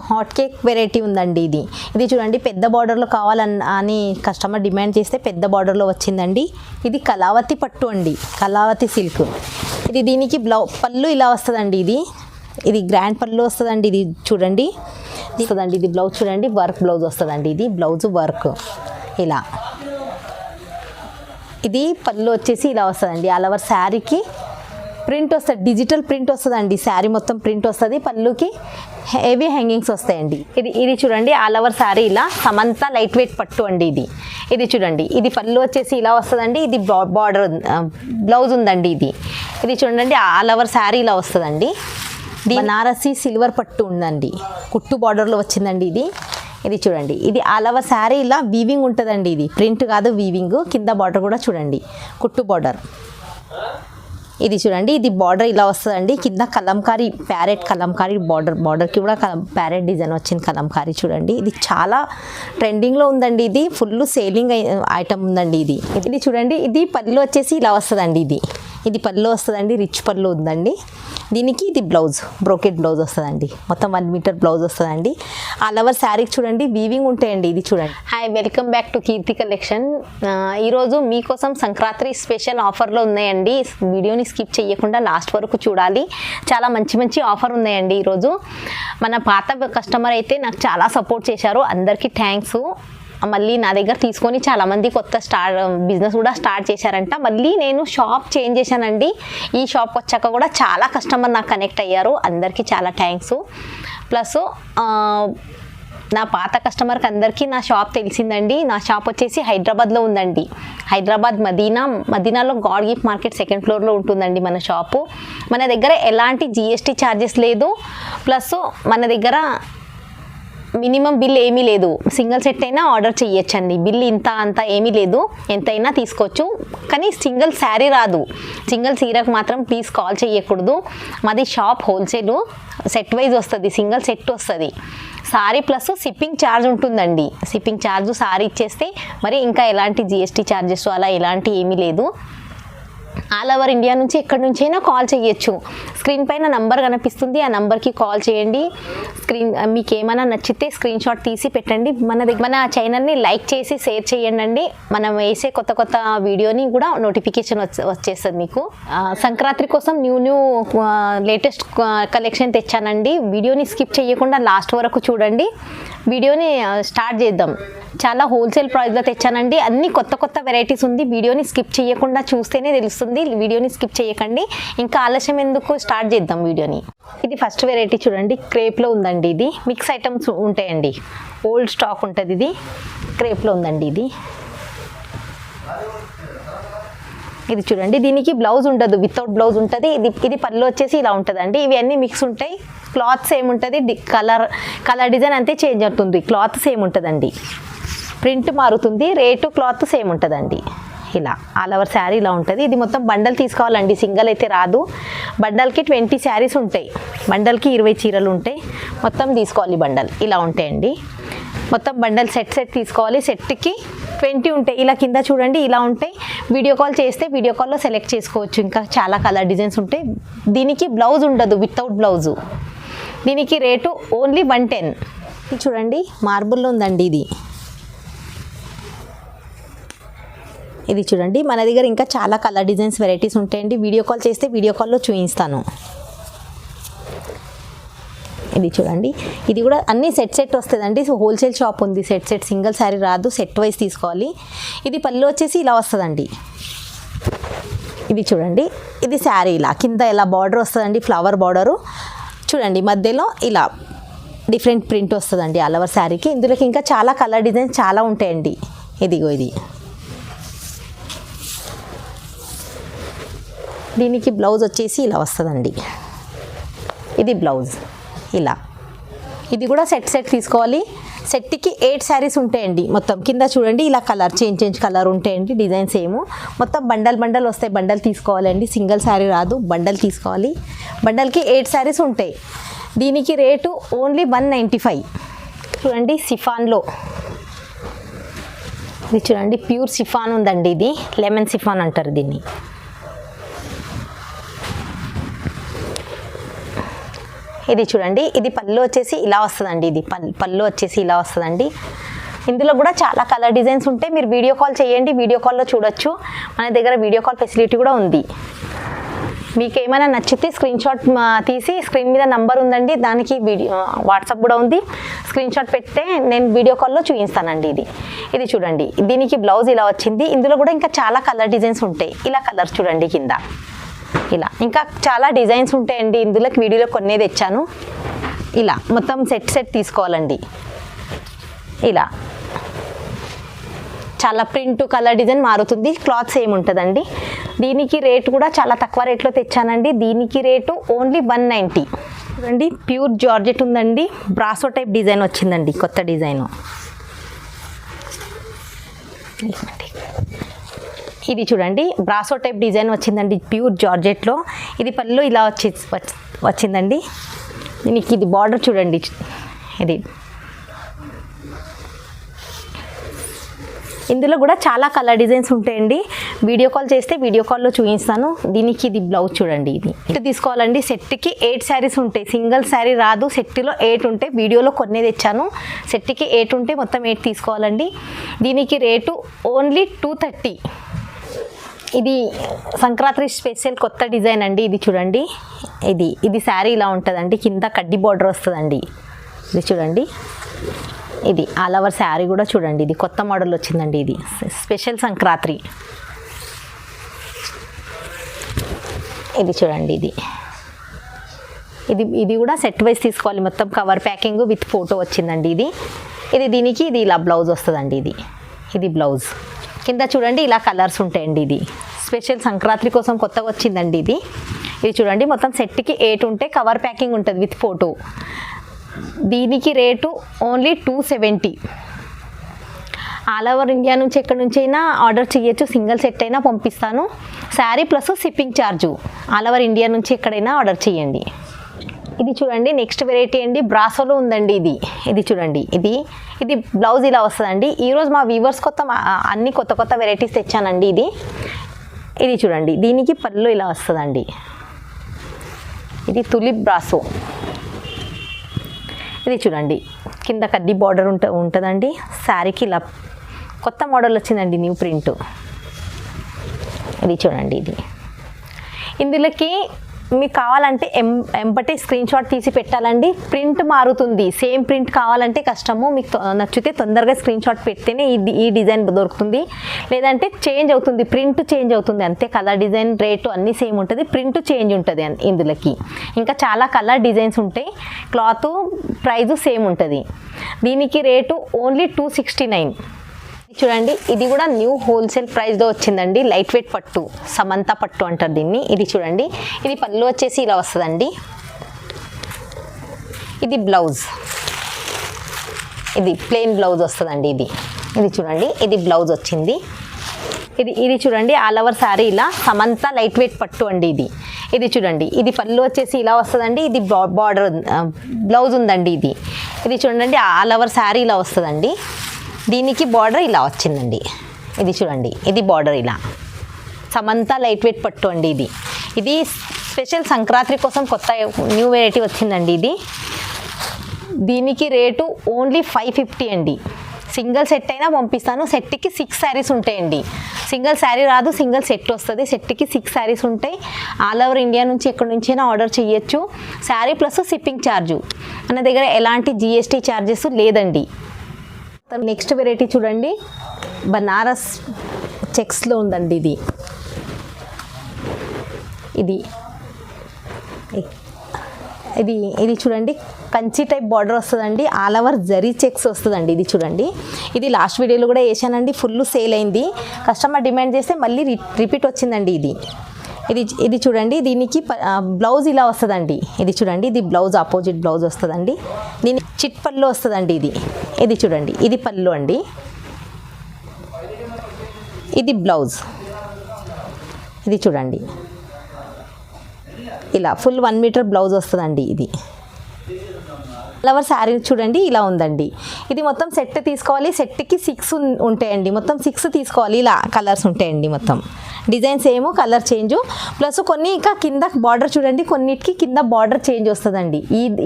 Hot cake variety ఉందండి. ఇది చూడండి, పెద్ద బార్డర్లో కావాలని కస్టమర్ డిమాండ్ చేస్తే పెద్ద బార్డర్లో వచ్చిందండి. ఇది కళావతి పట్టు అండి, కళావతి సిల్క్. ఇది దీనికి పళ్ళు ఇలా వస్తుందండి. ఇది గ్రాండ్ పళ్ళు వస్తుందండి. ఇది చూడండి వస్తుందండి. ఇది బ్లౌజ్ చూడండి, వర్క్ బ్లౌజ్ వస్తుందండి. ఇది బ్లౌజ్ వర్క్ ఇలా. ఇది పళ్ళు వచ్చేసి ఇలా వస్తుందండి. ఆల్ ఓవర్ శారీకి ప్రింట్ వస్తుంది, డిజిటల్ ప్రింట్ వస్తుందండి. శారీ మొత్తం ప్రింట్ వస్తుంది, పళ్ళుకి హెవీ హ్యాంగింగ్స్ వస్తాయండి. ఇది చూడండి, ఆల్ ఓవర్ శారీ ఇలా సమంత లైట్ వెయిట్ పట్టు అండి. ఇది చూడండి, ఇది పళ్ళు వచ్చేసి ఇలా వస్తుందండి. ఇది బార్డర్ బ్లౌజ్ ఉందండి. ఇది చూడండి, ఆల్ ఓవర్ శారీ ఇలా వస్తుందండి. బనారసి సిల్వర్ పట్టు ఉందండి, కుట్టు బార్డర్లో వచ్చిందండి. ఇది చూడండి, ఇది ఆల్ ఓవర్ శారీ ఇలా వీవింగ్ ఉంటుందండి. ఇది ప్రింట్ కాదు, వీవింగ్. కింద బార్డర్ కూడా చూడండి, కుట్టు బార్డర్. ఇది చూడండి, ఇది బార్డర్ ఇలా వస్తుందండి. కింద కలంకారీ, ప్యారెట్ కలంకారీ బార్డర్కి కూడా ప్యారెట్ డిజైన్ వచ్చింది కలంకారీ. చూడండి, ఇది చాలా ట్రెండింగ్లో ఉందండి. ఇది ఫుల్ సేలింగ్ ఐటమ్ ఉందండి. ఇది చూడండి, ఇది పళ్ళు వచ్చేసి ఇలా వస్తుందండి. ఇది పళ్ళు వస్తుందండి, రిచ్ పళ్ళు ఉందండి. దీనికి ఇది బ్లౌజ్, బ్రోకెట్ బ్లౌజ్ వస్తుందండి. మొత్తం 1 మీటర్ బ్లౌజ్ వస్తుందండి. ఆల్ ఓవర్ శారీకి చూడండి వీవింగ్ ఉంటాయండి. ఇది చూడండి. Hi, welcome back to Keerthi collection. ఈరోజు మీకోసం సంక్రాంతి స్పెషల్ ఆఫర్లో ఉన్నాయండి. వీడియోని స్కిప్ చేయకుండా లాస్ట్ వరకు చూడాలి. చాలా మంచి ఆఫర్ ఉన్నాయండి. ఈరోజు మన పాత కస్టమర్ అయితే నాకు చాలా సపోర్ట్ చేశారు, అందరికీ థ్యాంక్స్. మళ్ళీ నా దగ్గర తీసుకొని చాలామంది కొత్త బిజినెస్ కూడా స్టార్ట్ చేశారంట. మళ్ళీ నేను షాప్ చేంజ్ చేశానండి. ఈ షాప్ వచ్చాక కూడా చాలా కస్టమర్ నాకు కనెక్ట్ అయ్యారు, అందరికీ చాలా థ్యాంక్స్. ప్లస్ నా పాత కస్టమర్కి అందరికీ నా షాప్ తెలిసిందండి. నా షాప్ వచ్చేసి హైదరాబాద్లో ఉందండి. హైదరాబాద్ మదీనాలో గాడ్ గిఫ్ట్ మార్కెట్ 2nd ఫ్లోర్లో ఉంటుందండి మన షాపు. మన దగ్గర ఎలాంటి GST ఛార్జెస్ లేదు. ప్లస్ మన దగ్గర మినిమం బిల్ ఏమీ లేదు. సింగిల్ సెట్ అయినా ఆర్డర్ చేయొచ్చండి. బిల్ ఇంత అంత ఏమీ లేదు, ఎంతైనా తీసుకోవచ్చు. కానీ సింగిల్ శారీ రాదు. సింగిల్ సీరకు మాత్రం ప్లీజ్ కాల్ చేయకూడదు. మాది షాప్ హోల్సేలు, సెట్ వైజ్ వస్తుంది, సింగిల్ సెట్ వస్తుంది. సారీ ప్లస్ షిప్పింగ్ ఛార్జ్ ఉంటుందండి. షిప్పింగ్ ఛార్జ్ సారీ ఇచ్చేస్తే మరి ఇంకా ఎలాంటి GST ఛార్జెస్ అలా ఎలాంటి ఏమీ లేదు. ఆల్ ఓవర్ ఇండియా నుంచి ఎక్కడి నుంచైనా కాల్ చేయొచ్చు. స్క్రీన్ పైన నంబర్ కనిపిస్తుంది, ఆ నంబర్కి కాల్ చేయండి. మీకు ఏమైనా నచ్చితే స్క్రీన్ షాట్ తీసి పెట్టండి. మన ఛానల్ని లైక్ చేసి షేర్ చేయండి. మనం వేసే కొత్త వీడియోని కూడా నోటిఫికేషన్ వచ్చేస్తుంది మీకు. సంక్రాంతి కోసం న్యూ లేటెస్ట్ కలెక్షన్ తెచ్చానండి. వీడియోని స్కిప్ చేయకుండా లాస్ట్ వరకు చూడండి. వీడియోని స్టార్ట్ చేద్దాం. చాలా హోల్సేల్ ప్రైస్లో తెచ్చానండి. అన్ని కొత్త వెరైటీస్ ఉంది. వీడియోని స్కిప్ చేయకుండా చూస్తేనే తెలుస్తుంది. వీడియోని స్కిప్ చేయకండి. ఇంకా ఆలస్యం ఎందుకు, స్టార్ట్ చేద్దాం వీడియోని. ఇది ఫస్ట్ వెరైటీ చూడండి, క్రేప్లో ఉందండి. ఇది మిక్స్ ఐటమ్స్ ఉంటాయండి, ఓల్డ్ స్టాక్ ఉంటుంది. ఇది క్రేప్లో ఉందండి. ఇది చూడండి, దీనికి బ్లౌజ్ ఉండదు, వితౌట్ బ్లౌజ్ ఉంటుంది. ఇది పళ్ళు వచ్చేసి ఇలా ఉంటుందండి. ఇవి అన్నీ మిక్స్ ఉంటాయి. క్లాత్ సేమ్ ఉంటుంది, కలర్ డిజైన్ అంతే చేంజ్ అవుతుంది. క్లాత్ సేమ్ ఉంటుందండి, ప్రింట్ మారుతుంది, రేటు క్లాత్ సేమ్ ఉంటుందండి. ఇలా ఆల్ ఓవర్ శారీ ఇలా ఉంటుంది. ఇది మొత్తం బండల్ తీసుకోవాలండి, సింగిల్ అయితే రాదు. బండల్కి 20 శారీస్ ఉంటాయి, బండల్కి 20 చీరలు ఉంటాయి. మొత్తం తీసుకోవాలి బండల్, ఇలా ఉంటాయండి. మొత్తం బండల్ సెట్ తీసుకోవాలి. సెట్కి 20 ఉంటాయి. ఇలా కింద చూడండి ఇలా ఉంటాయి. వీడియో కాల్ చేస్తే వీడియో కాల్లో సెలెక్ట్ చేసుకోవచ్చు. ఇంకా చాలా కలర్ డిజైన్స్ ఉంటాయి. దీనికి బ్లౌజ్ ఉండదు, వితౌట్ బ్లౌజు. దీనికి రేటు ఓన్లీ 110. ఇది చూడండి, మార్బుల్లో ఉందండి. ఇది చూడండి, మన దగ్గర ఇంకా చాలా కలర్ డిజైన్స్ వెరైటీస్ ఉంటాయండి. వీడియో కాల్ చేస్తే వీడియో కాల్లో చూపిస్తాను. ఇది చూడండి, ఇది కూడా అన్ని సెట్ వస్తుందండి. సో హోల్సేల్ షాప్ ఉంది. సెట్ సింగిల్ శారీ రాదు, సెట్ వైజ్ తీసుకోవాలి. ఇది పళ్ళు వచ్చేసి ఇలా వస్తుందండి. ఇది చూడండి, ఇది శారీ ఇలా కింద ఇలా బార్డర్ వస్తుందండి, ఫ్లవర్ బార్డరు చూడండి. మధ్యలో ఇలా డిఫరెంట్ ప్రింట్ వస్తుందండి ఆల్ ఓవర్ శారీకి. ఇందులోకి ఇంకా చాలా కలర్ డిజైన్స్ చాలా ఉంటాయండి. ఇది దీనికి బ్లౌజ్ వచ్చేసి ఇలా వస్తుందండి. ఇది బ్లౌజ్ ఇలా. ఇది కూడా సెట్ తీసుకోవాలి. సెట్కి 8 శారీస్ ఉంటాయండి. మొత్తం కింద చూడండి ఇలా కలర్ చేంజ్ కలర్ ఉంటాయండి. డిజైన్స్ ఏమో మొత్తం బండల్ వస్తాయి. బండల్ తీసుకోవాలండి, సింగిల్ శారీ రాదు, బండల్ తీసుకోవాలి. బండల్కి 8 శారీస్ ఉంటాయి. దీనికి రేటు ఓన్లీ 195. చూడండి, సిఫాన్లో ఇది చూడండి, ప్యూర్ సిఫాన్ ఉందండి. ఇది లెమన్ సిఫాన్ అంటారు దీన్ని. ఇది చూడండి, ఇది పళ్ళు వచ్చేసి ఇలా వస్తుందండి. ఇది పళ్ళు వచ్చేసి ఇలా వస్తుందండి. ఇందులో కూడా చాలా కలర్ డిజైన్స్ ఉంటాయి. మీరు వీడియో కాల్ చేయండి, వీడియో కాల్లో చూడొచ్చు. మన దగ్గర వీడియో కాల్ ఫెసిలిటీ కూడా ఉంది. మీకు ఏమైనా నచ్చితే స్క్రీన్ షాట్ తీసి స్క్రీన్ మీద నంబర్ ఉందండి, దానికి వీడియో వాట్సాప్ కూడా ఉంది. స్క్రీన్ షాట్ పెడితే నేను వీడియో కాల్లో చూపిస్తానండి. ఇది చూడండి, దీనికి బ్లౌజ్ ఇలా వచ్చింది. ఇందులో కూడా ఇంకా చాలా కలర్ డిజైన్స్ ఉంటాయి. ఇలా కలర్స్ చూడండి కింద, ఇలా ఇంకా చాలా డిజైన్స్ ఉంటాయండి. ఇందులోకి వీడియోలో కొన్ని తెచ్చాను. ఇలా మొత్తం సెట్ తీసుకోవాలండి. ఇలా చాలా ప్రింట్ కలర్ డిజైన్ మారుతుంది, క్లాత్ సేమ్ ఉంటుందండి. దీనికి రేట్ కూడా చాలా తక్కువ రేట్లో తెచ్చానండి. దీనికి రేటు ఓన్లీ 190. చూడండి, ప్యూర్ జార్జెట్ ఉందండి. బ్రాసో టైప్ డిజైన్ వచ్చిందండి, కొత్త డిజైను. ఇది చూడండి, బ్రాసో టైప్ డిజైన్ వచ్చిందండి ప్యూర్ జార్జెట్లో. ఇది పళ్ళు ఇలా వచ్చిందండి. దీనికి ఇది బార్డర్ చూడండి. ఇది ఇందులో కూడా చాలా కలర్ డిజైన్స్ ఉంటాయండి. వీడియో కాల్ చేస్తే వీడియో కాల్లో చూపిస్తాను. దీనికి ఇది బ్లౌజ్ చూడండి. ఇది తీసుకోవాలండి. సెట్కి 8 శారీస్ ఉంటాయి, సింగిల్ శారీ రాదు. సెట్లో 8 ఉంటాయి. వీడియోలో కొన్ని తెచ్చాను. సెట్కి 8 ఉంటే మొత్తం 8 తీసుకోవాలండి. దీనికి రేటు ఓన్లీ 230. ఇది సంక్రాంతి స్పెషల్ కొత్త డిజైన్ అండి. ఇది చూడండి, ఇది శారీ ఇలా ఉంటుందండి. కింద కడ్డీ బార్డర్ వస్తుందండి. ఇది చూడండి, ఇది ఆల్ ఓవర్ శారీ కూడా చూడండి. ఇది కొత్త మోడల్ వచ్చిందండి. ఇది స్పెషల్ సంక్రాంతి. ఇది చూడండి, ఇది కూడా సెట్ వైజ్ తీసుకోవాలి. మొత్తం కవర్ ప్యాకింగ్ విత్ ఫోటో వచ్చిందండి. దీనికి ఇది ఇలా బ్లౌజ్ వస్తుందండి. ఇది బ్లౌజ్. కింద చూడండి ఇలా కలర్స్ ఉంటాయండి. ఇది స్పెషల్ సంక్రాంతి కోసం కొత్తగా వచ్చిందండి. ఇది చూడండి, మొత్తం సెట్కి 8 ఉంటాయి. కవర్ ప్యాకింగ్ ఉంటుంది విత్ ఫోటో. దీనికి rate only 270. All over India నుంచి ఎక్కడి నుంచి అయినా ఆర్డర్ చేయొచ్చు. సింగిల్ సెట్ అయినా పంపిస్తాను. Sari plus shipping charge. All over India నుంచి ఎక్కడైనా ఆర్డర్ చేయండి. ఇది చూడండి, నెక్స్ట్ వెరైటీ అండి. బ్రాసోలో ఉందండి. ఇది చూడండి, ఇది బ్లౌజ్ ఇలా వస్తుందండి. ఈరోజు మా వ్యూవర్స్ అన్ని కొత్త వెరైటీస్ తెచ్చానండి. ఇది చూడండి, దీనికి పళ్ళు ఇలా వస్తుందండి. ఇది తులిప్ బ్రాసో. ఇది చూడండి, కింద కడ్డీ బార్డర్ ఉంటుందండి. శారీకి ఇలా కొత్త మోడల్ వచ్చిందండి, న్యూ ప్రింట్. ఇది చూడండి, ఇందులోకి మీకు కావాలంటే ఎంబటే స్క్రీన్ షాట్ తీసి పెట్టాలండి. ప్రింట్ మారుతుంది. సేమ్ ప్రింట్ కావాలంటే కష్టము. మీకు నచ్చితే తొందరగా స్క్రీన్ షాట్ పెడితేనే ఈ డిజైన్ దొరుకుతుంది. లేదంటే చేంజ్ అవుతుంది, ప్రింట్ చేంజ్ అవుతుంది అంతే. కలర్ డిజైన్ రేటు అన్నీ సేమ్ ఉంటుంది, ప్రింట్ చేంజ్ ఉంటుంది ఇందులోకి. ఇంకా చాలా కలర్ డిజైన్స్ ఉంటాయి. క్లాత్ ప్రైజు సేమ్ ఉంటుంది. దీనికి రేటు ఓన్లీ 269. చూడండి, ఇది కూడా న్యూ హోల్సేల్ ప్రైస్లో వచ్చిందండి. లైట్ వెయిట్ పట్టు, సమంత పట్టు అంటారు దీన్ని. ఇది చూడండి, ఇది పళ్ళు వచ్చేసి ఇలా వస్తుందండి. ఇది బ్లౌజ్, ఇది ప్లెయిన్ బ్లౌజ్ వస్తుందండి. ఇది చూడండి, ఇది బ్లౌజ్ వచ్చింది. ఇది చూడండి, ఆల్ ఓవర్ శారీ ఇలా సమంత లైట్ వెయిట్ పట్టు అండి. ఇది చూడండి, ఇది పళ్ళు వచ్చేసి ఇలా వస్తుందండి. ఇది బార్డర్ బ్లౌజ్ ఉందండి. ఇది చూడండి, ఆల్ ఓవర్ శారీ ఇలా వస్తుందండి. దీనికి బార్డర్ ఇలా వచ్చిందండి. ఇది చూడండి, ఇది బార్డర్ ఇలా సమంత లైట్ వెయిట్ పట్టు అండి. ఇది స్పెషల్ సంక్రాంతి కోసం కొత్త న్యూ వెరైటీ వచ్చిందండి. దీనికి రేటు ఓన్లీ 550 అండి. సింగిల్ సెట్ అయినా పంపిస్తాను. సెట్కి 6 శారీస్ ఉంటాయండి. సింగిల్ శారీ రాదు, సింగిల్ సెట్ వస్తుంది. సెట్కి 6 శారీస్ ఉంటాయి. ఆల్ ఓవర్ ఇండియా నుంచి ఎక్కడి నుంచైనా ఆర్డర్ చేయొచ్చు. Sari plus shipping charge. మన దగ్గర ఎలాంటి GST ఛార్జెస్ లేదండి. నెక్స్ట్ వెరైటీ చూడండి, బనారస్ చెక్స్లో ఉందండి. ఇది చూడండి, కంచి టైప్ బార్డర్ వస్తుందండి. ఆల్ ఓవర్ జరీ చెక్స్ వస్తుందండి. ఇది చూడండి, ఇది లాస్ట్ వీడియోలో కూడా వేసానండి. ఫుల్ సేల్ అయింది. కస్టమర్ డిమాండ్ చేస్తే మళ్ళీ రిపీట్ వచ్చిందండి. ఇది చూడండి, దీనికి బ్లౌజ్ ఇలా వస్తుందండి. ఇది చూడండి, ఇది బ్లౌజ్ ఆపోజిట్ బ్లౌజ్ వస్తుందండి. దీనికి చిట్ పళ్ళు వస్తుందండి. ఇది చూడండి, ఇది పళ్ళు అండి. ఇది బ్లౌజ్. ఇది చూడండి, ఇలా ఫుల్ 1 మీటర్ బ్లౌజ్ వస్తుందండి. ఫ్లవర్ శారీ చూడండి ఇలా ఉందండి. ఇది మొత్తం సెట్ తీసుకోవాలి, సెట్కి 6 ఉంటాయండి, మొత్తం 6 తీసుకోవాలి. ఇలా కలర్స్ ఉంటాయండి, మొత్తం design same, colour change. Plus కొన్ని ఇంకా కింద బార్డర్ చూడండి, కొన్నిటికి కింద బార్డర్ చేంజ్ వస్తుందండి.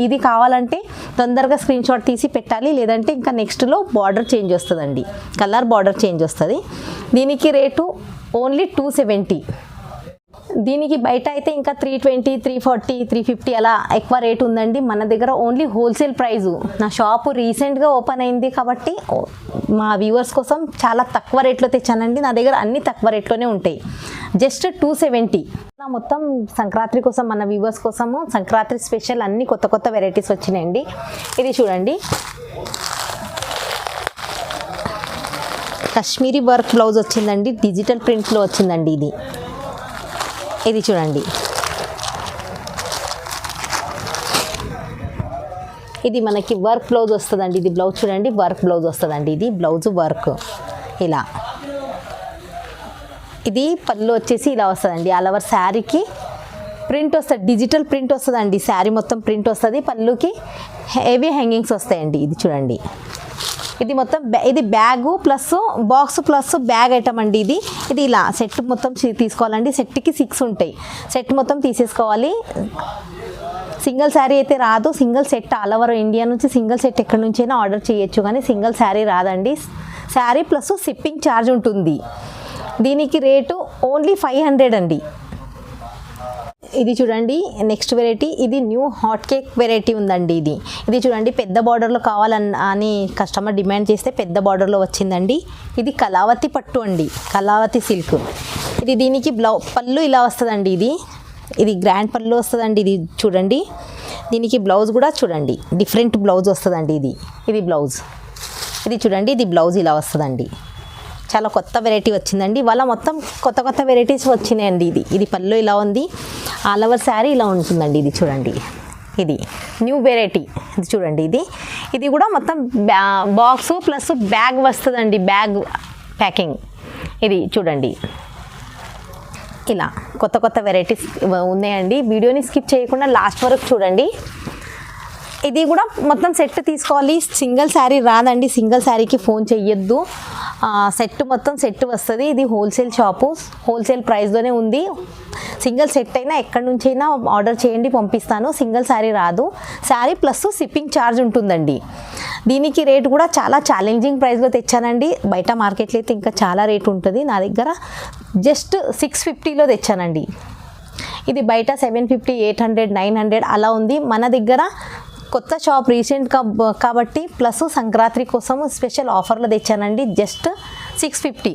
ఇది కావాలంటే తొందరగా స్క్రీన్ షాట్ తీసి పెట్టాలి, లేదంటే ఇంకా నెక్స్ట్లో బార్డర్ చేంజ్ వస్తుందండి, కలర్ బార్డర్ చేంజ్ వస్తుంది. దీనికి రేటు ఓన్లీ 270. దీనికి బయట అయితే ఇంకా 320, 340, 350 అలా ఎక్కువ రేట్ ఉందండి. మన దగ్గర ఓన్లీ హోల్సేల్ ప్రైజు. నా షాపు రీసెంట్గా ఓపెన్ అయింది కాబట్టి మా వ్యూవర్స్ కోసం చాలా తక్కువ రేట్లో తెచ్చానండి. నా దగ్గర అన్ని తక్కువ రేట్లోనే ఉంటాయి, జస్ట్ 270. మొత్తం సంక్రాంతి కోసం మన వ్యూవర్స్ కోసము సంక్రాంతి స్పెషల్ అన్ని కొత్త కొత్త వెరైటీస్ వచ్చినాయండి. ఇది చూడండి, కాశ్మీరీ వర్క్ బ్లౌజ్ వచ్చిందండి, డిజిటల్ ప్రింట్లో వచ్చిందండి. ఇది చూడండి, ఇది మనకి వర్క్ బ్లౌజ్ వస్తుందండి. ఇది బ్లౌజ్ చూడండి, వర్క్ బ్లౌజ్ వస్తుందండి. ఇది బ్లౌజ్ వర్క్ ఇలా. ఇది పళ్ళు వచ్చేసి ఇలా వస్తుందండి. ఆల్ ఓవర్ శారీకి ప్రింట్ వస్తుంది, డిజిటల్ ప్రింట్ వస్తుందండి. శారీ మొత్తం ప్రింట్ వస్తుంది, పళ్ళుకి హెవీ హ్యాంగింగ్స్ వస్తాయండి. ఇది చూడండి, ఇది మొత్తం ఇది bag plus box plus bag item అండి. ఇది ఇలా సెట్ మొత్తం తీసుకోవాలండి. సెట్కి 6 ఉంటాయి, సెట్ మొత్తం తీసేసుకోవాలి. సింగిల్ శారీ అయితే రాదు, single set all over India నుంచి సింగిల్ సెట్ ఎక్కడి నుంచైనా ఆర్డర్ చేయొచ్చు, కానీ సింగిల్ శారీ రాదండి. శారీ ప్లస్ షిప్పింగ్ ఛార్జ్ ఉంటుంది. దీనికి రేటు ఓన్లీ 500 అండి. ఇది చూడండి, నెక్స్ట్ వెరైటీ. ఇది న్యూ హాట్ కేక్ వెరైటీ ఉందండి. ఇది చూడండి, పెద్ద బార్డర్లో కావాలని కస్టమర్ డిమాండ్ చేస్తే పెద్ద బార్డర్లో వచ్చిందండి. ఇది కళావతి పట్టు అండి, కళావతి సిల్క్. దీనికి పళ్ళు ఇలా వస్తుందండి. ఇది గ్రాండ్ పళ్ళు వస్తుందండి. ఇది చూడండి, దీనికి బ్లౌజ్ కూడా చూడండి, డిఫరెంట్ బ్లౌజ్ వస్తుందండి. ఇది బ్లౌజ్. ఇది చూడండి, ఇది బ్లౌజ్ ఇలా వస్తుందండి. చాలా కొత్త వెరైటీ వచ్చిందండి. ఇవాళ మొత్తం కొత్త కొత్త వెరైటీస్ వచ్చినాయండి. ఇది పళ్ళు ఇలా ఉంది, ఆల్ ఓవర్ శారీ ఇలా ఉంటుందండి. ఇది చూడండి, ఇది న్యూ వెరైటీ. ఇది చూడండి, ఇది కూడా మొత్తం బాక్స్ ప్లస్ బ్యాగ్ వస్తుందండి, బ్యాగ్ ప్యాకింగ్. ఇది చూడండి, ఇలా కొత్త కొత్త వెరైటీస్ ఉన్నాయండి. వీడియోని స్కిప్ చేయకుండా లాస్ట్ వరకు చూడండి. ఇది కూడా మొత్తం సెట్ తీసుకోవాలి, సింగిల్ శారీ రాదండి. సింగిల్ శారీకి ఫోన్ చెయ్యొద్దు, సెట్ మొత్తం సెట్ వస్తుంది. ఇది హోల్సేల్ షాపు, హోల్సేల్ ప్రైస్లోనే ఉంది. సింగిల్ సెట్ అయినా ఎక్కడి నుంచి అయినా ఆర్డర్ చేయండి, పంపిస్తాను. సింగిల్ శారీ రాదు, శారీ ప్లస్ షిప్పింగ్ ఛార్జ్ ఉంటుందండి. దీనికి రేట్ కూడా చాలా ఛాలెంజింగ్ ప్రైస్లో తెచ్చానండి. బయట మార్కెట్లో అయితే ఇంకా చాలా రేట్ ఉంటుంది, నా దగ్గర జస్ట్ 650లో తెచ్చానండి. ఇది బయట 750, 800, 900 అలా ఉంది. మన దగ్గర కొత్త షాప్ రీసెంట్గా కాబట్టి ప్లస్ సంక్రాంతి కోసం స్పెషల్ ఆఫర్లో తెచ్చానండి, జస్ట్ 650.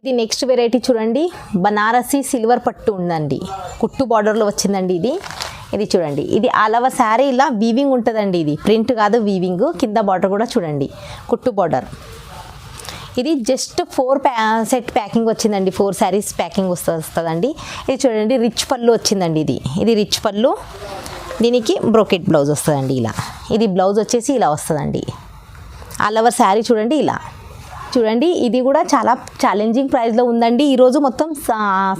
ఇది నెక్స్ట్ వెరైటీ చూడండి, బనారసి సిల్వర్ పట్టు ఉందండి, కుట్టు బార్డర్లో వచ్చిందండి. ఇది చూడండి, ఇది ఆల్ ఓవర్ శారీ ఇలా వీవింగ్ ఉంటుందండి. ఇది ప్రింట్ కాదు, వీవింగ్. కింద బార్డర్ కూడా చూడండి, కుట్టు బార్డర్. ఇది జస్ట్ 4 సెట్ ప్యాకింగ్ వచ్చిందండి, 4 శారీస్ ప్యాకింగ్ వస్తుందండి. ఇది చూడండి, రిచ్ పళ్ళు వచ్చిందండి. ఇది రిచ్ పళ్ళు, దీనికి బ్రోకెట్ బ్లౌజ్ వస్తుందండి ఇలా. ఇది బ్లౌజ్ వచ్చేసి ఇలా వస్తుందండి. ఆల్ ఓవర్ శారీ చూడండి ఇలా. చూడండి, ఇది కూడా చాలా ఛాలెంజింగ్ ప్రైస్లో ఉందండి. ఈరోజు మొత్తం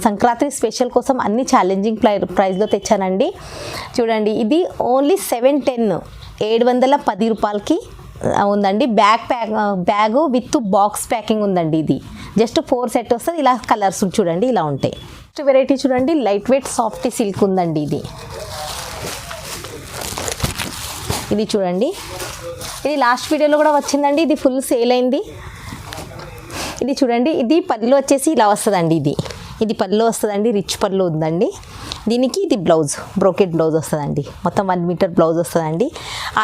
సంక్రాంతి స్పెషల్ కోసం అన్ని ఛాలెంజింగ్ ప్రైస్లో తెచ్చానండి. చూడండి, ఇది ఓన్లీ 710, 710 రూపాయలకి ఉందండి. బ్యాగు విత్ బాక్స్ ప్యాకింగ్ ఉందండి. ఇది జస్ట్ 4 సెట్ వస్తుంది. ఇలా కలర్స్ చూడండి ఇలా ఉంటాయి. నెక్స్ట్ వెరైటీ చూడండి, లైట్ వెయిట్ సాఫ్ట్ సిల్క్ ఉందండి. ఇది చూడండి, ఇది లాస్ట్ వీడియోలో కూడా వచ్చిందండి. ఇది ఫుల్ సేల్ అయింది. ఇది చూడండి, ఇది పళ్ళు వచ్చేసి ఇలా వస్తుందండి. ఇది పళ్ళు వస్తుందండి, రిచ్ పళ్ళు ఉందండి. దీనికి ఇది బ్లౌజ్, బ్రోకెట్ బ్లౌజ్ వస్తుందండి. మొత్తం 1 మీటర్ బ్లౌజ్ వస్తుందండి.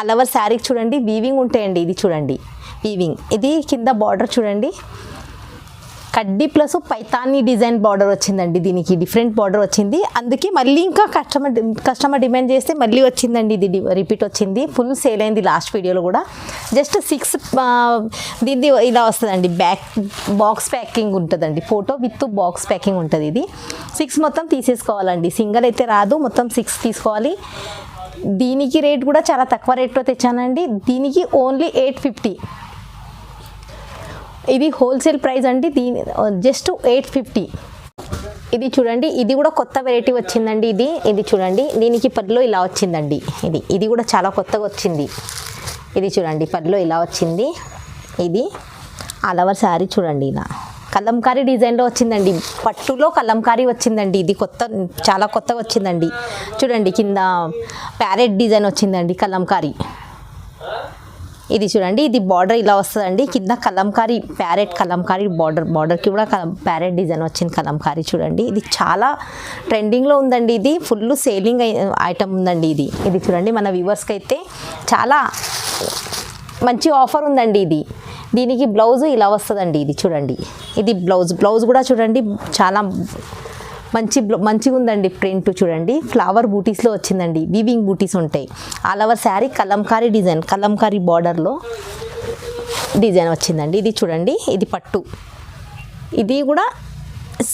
ఆల్ ఓవర్ శారీకి చూడండి వీవింగ్ ఉంటాయండి. ఇది చూడండి వీవింగ్. ఇది కింద బార్డర్ చూడండి, కడ్డీ ప్లస్ పైతానీ డిజైన్ బార్డర్ వచ్చిందండి. దీనికి డిఫరెంట్ బార్డర్ వచ్చింది, అందుకే మళ్ళీ ఇంకా కస్టమర్ డిమాండ్ చేస్తే మళ్ళీ వచ్చిందండి. ఇది రిపీట్ వచ్చింది, ఫుల్ సేల్ అయింది లాస్ట్ వీడియోలో కూడా. జస్ట్ 6 దీన్ని ఇలా వస్తుందండి. బాక్స్ ప్యాకింగ్ ఉంటుందండి, ఫోటో విత్ బాక్స్ ప్యాకింగ్ ఉంటుంది. ఇది 6 మొత్తం తీసేసుకోవాలండి, సింగిల్ అయితే రాదు, మొత్తం 6 తీసుకోవాలి. దీనికి రేట్ కూడా చాలా తక్కువ రేట్లో తెచ్చానండి. దీనికి ఓన్లీ 850. ఇది హోల్సేల్ ప్రైస్ అండి, జస్ట్ 850. ఇది చూడండి, ఇది కూడా కొత్త వెరైటీ వచ్చిందండి. ఇది చూడండి, దీనికి పళ్ళు ఇలా వచ్చిందండి. ఇది కూడా చాలా కొత్తగా వచ్చింది. ఇది చూడండి పళ్ళు ఇలా వచ్చింది. ఇది ఆల్ ఓవర్ శారీ చూడండి ఇలా కలంకారీ డిజైన్లో వచ్చిందండి. పట్టులో కలంకారీ వచ్చిందండి. ఇది కొత్త, చాలా కొత్తగా వచ్చిందండి. చూడండి కింద ప్యారెట్ డిజైన్ వచ్చిందండి కలంకారీ. ఇది చూడండి, ఇది బార్డర్ ఇలా వస్తుందండి. కింద కలంకారీ, ప్యారెట్ కలంకారీ బార్డర్కి కూడా ప్యారెట్ డిజైన్ వచ్చింది కలంకారీ. చూడండి ఇది చాలా ట్రెండింగ్లో ఉందండి. ఇది ఫుల్ సేలింగ్ ఐటమ్ ఉందండి. ఇది చూడండి మన వ్యూవర్స్కి అయితే చాలా మంచి ఆఫర్ ఉందండి. దీనికి బ్లౌజ్ ఇలా వస్తుందండి. ఇది చూడండి, ఇది బ్లౌజ్ కూడా చూడండి చాలా మంచిగా ఉందండి. ప్రింట్ చూడండి ఫ్లవర్ బూటీస్లో వచ్చిందండి. వీవింగ్ బూటీస్ ఉంటాయి. All over sari Kalamkari design, Kalamkari బార్డర్లో డిజైన్ వచ్చిందండి. ఇది చూడండి, ఇది పట్టు. ఇది కూడా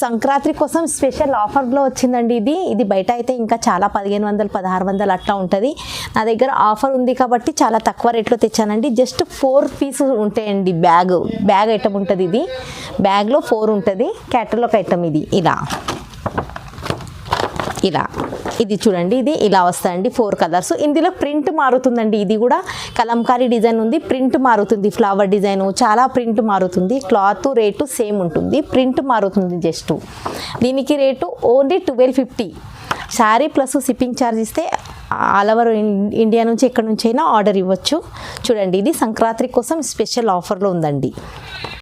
సంక్రాంతి కోసం స్పెషల్ ఆఫర్లో వచ్చిందండి. ఇది బయట అయితే ఇంకా చాలా 1500 1600 అట్లా ఉంటుంది. నా దగ్గర ఆఫర్ ఉంది కాబట్టి చాలా తక్కువ రేట్లో తెచ్చానండి. జస్ట్ 4 పీసెస్ ఉంటాయండి. బ్యాగ్ ఐటమ్ ఉంటుంది. ఇది బ్యాగ్లో 4 ఉంటుంది. క్యాటలాగ్ ఐటమ్ ఇది ఇలా ఇది చూడండి, ఇది ఇలా వస్తాయండి 4 కలర్స్. ఇందులో ప్రింట్ మారుతుందండి. ఇది కూడా కలంకారీ డిజైన్ ఉంది, ప్రింట్ మారుతుంది. ఫ్లవర్ డిజైన్ చాలా ప్రింట్ మారుతుంది. క్లాత్ రేటు సేమ్ ఉంటుంది, ప్రింట్ మారుతుంది జస్ట్. దీనికి rate only 1250. Sari plus shipping charge ఇస్తే ఆల్ ఓవర్ ఇండియా నుంచి ఎక్కడి నుంచి అయినా ఆర్డర్ ఇవ్వచ్చు. చూడండి ఇది సంక్రాంతి కోసం స్పెషల్ ఆఫర్లో ఉందండి.